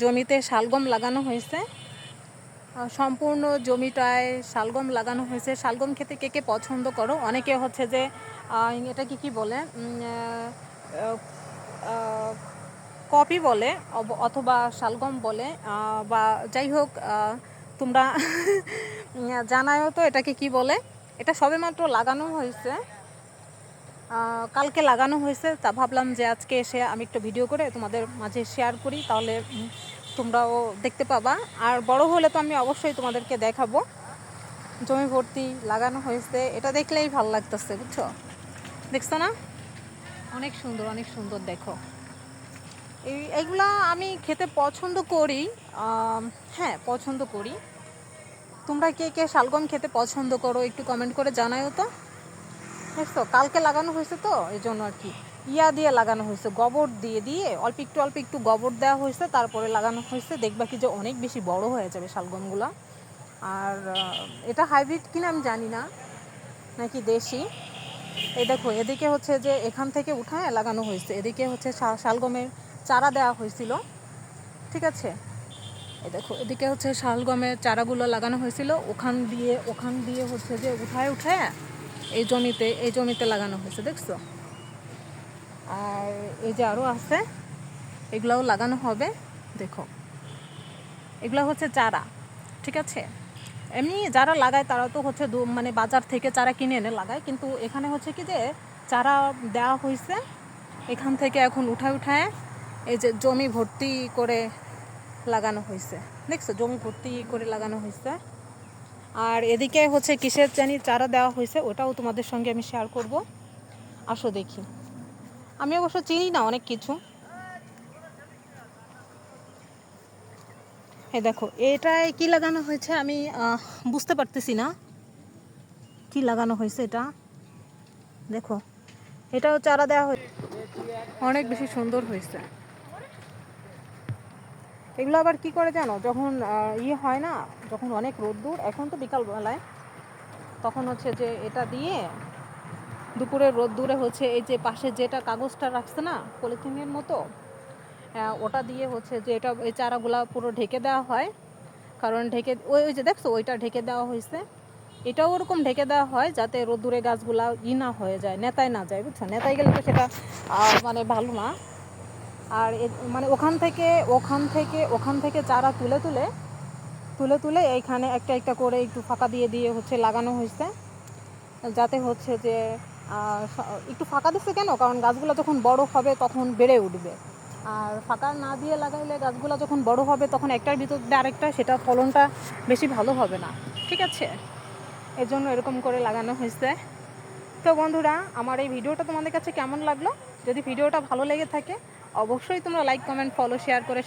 জমিতে শালগম লাগানো হয়েছে, সম্পূর্ণ জমিটায় শালগম লাগানো হয়েছে। শালগম খেতে কে কে পছন্দ করো? অনেকে হচ্ছে যে এটাকে কি বলে, কপি বলে অথবা শালগম বলে, বা যাই হোক তোমরা জানায়ও তো এটাকে কি বলে। এটা সবেমাত্র লাগানো হয়েছে, কালকে লাগানো হয়েছে। তা ভাবলাম যে আজকে এসে আমি একটা ভিডিও করে তোমাদের মাঝে শেয়ার করি, তাহলে তোমরাও দেখতে পাবা। আর বড় হলে তো আমি অবশ্যই তোমাদেরকে দেখাবো। জমি ভর্তি লাগানো হয়েছে, এটা দেখলেই ভালো লাগতেছে, বুঝছো? দেখছো না? অনেক সুন্দর, অনেক সুন্দর। দেখো এইগুলা আমি খেতে পছন্দ করি, হ্যাঁ পছন্দ করি। তোমরা কে কে শালগম খেতে পছন্দ করো একটু কমেন্ট করে জানাও তো। দেখছো কালকে লাগানো হয়েছে তো এই জন্য আর কি দিয়ে লাগানো হয়েছে, গোবর দিয়ে দিয়ে অল্প একটু গোবর দেওয়া হয়েছে, তারপরে লাগানো হয়েছে। দেখবা কি যে অনেক বেশি বড় হয়ে যাবে শালগমগুলো। আর এটা হাইব্রিড কিনা আমি জানি না, নাকি দেশি। এই দেখো এদিকে হচ্ছে যে এখান থেকে উঠায় লাগানো হয়েছে, এদিকে হচ্ছে শালগমের চারা দেওয়া হয়েছিল, ঠিক আছে? এই দেখো এদিকে হচ্ছে শালগমের চারাগুলো লাগানো হয়েছিল, ওখান দিয়ে হচ্ছে যে উঠায় এই জমিতে লাগানো হয়েছে, দেখছো? আর এই যে আরও আছে, এগুলাও লাগানো হবে। দেখো এগুলো হচ্ছে চারা, ঠিক আছে? এমনি যারা লাগায় তারা তো হচ্ছে মানে বাজার থেকে চারা কিনে এনে লাগায়, কিন্তু এখানে হচ্ছে কি যে চারা দেওয়া হয়েছে, এখান থেকে এখন উঠায় এই যে জমি ভর্তি করে লাগানো হয়েছে, দেখছো? জমি ভর্তি করে লাগানো হয়েছে। আর এদিকে হচ্ছে কিসের জানি চারা দেওয়া হয়েছে, ওটাও তোমাদের সঙ্গে আমি শেয়ার করব। আসো দেখি। আমি অবশ্য চিনি না অনেক কিছু। এই দেখো এটায় কি লাগানো হয়েছে আমি বুঝতে পারতেছি না কি লাগানো হয়েছে। এটা দেখো, এটাও চারা দেওয়া হয়েছে, অনেক বেশি সুন্দর হয়েছে। এগুলো আবার কি করে জানো, যখন হয় না, যখন অনেক রোদ্দুর, এখন তো বিকালবেলায়, তখন হচ্ছে যে এটা দিয়ে দুপুরের রোদ্দুরে হচ্ছে এই যে পাশে যেটা কাগজটা রাখছে না পলিথিনের মতো, ওটা দিয়ে হচ্ছে যে এটা এই চারাগুলা পুরো ঢেকে দেওয়া হয়। কারণ ঢেকে ওই যে দেখছো ওইটা ঢেকে দেওয়া হয়েছে, এটাও ওরকম ঢেকে দেওয়া হয় যাতে রোদ্দুরে গাছগুলা না হয়ে যায়, নেতায় না যায়, বুঝছো? নেতায় গেলে তো সেটা মানে ভালো না। আর মানে ওখান থেকে চারা তুলে এইখানে একটা করে একটু ফাঁকা দিয়ে হচ্ছে লাগানো হয়েছে, যাতে হচ্ছে যে একটু ফাঁকা দিচ্ছে কেন, কারণ গাছগুলো যখন বড় হবে তখন বেড়ে উঠবে। আর ফাঁকা না দিয়ে লাগাইলে গাছগুলো যখন বড় হবে তখন একটার ভিতর দিয়ে আরেকটা, সেটা ফলনটা বেশি ভালো হবে না, ঠিক আছে? এর জন্য এরকম করে লাগানো হয়েছে। তো বন্ধুরা, আমার এই ভিডিওটা তোমাদের কাছে কেমন লাগলো? যদি ভিডিওটা ভালো লেগে থাকে অবশ্যই তোমরা লাইক, কমেন্ট, ফলো, শেয়ার করে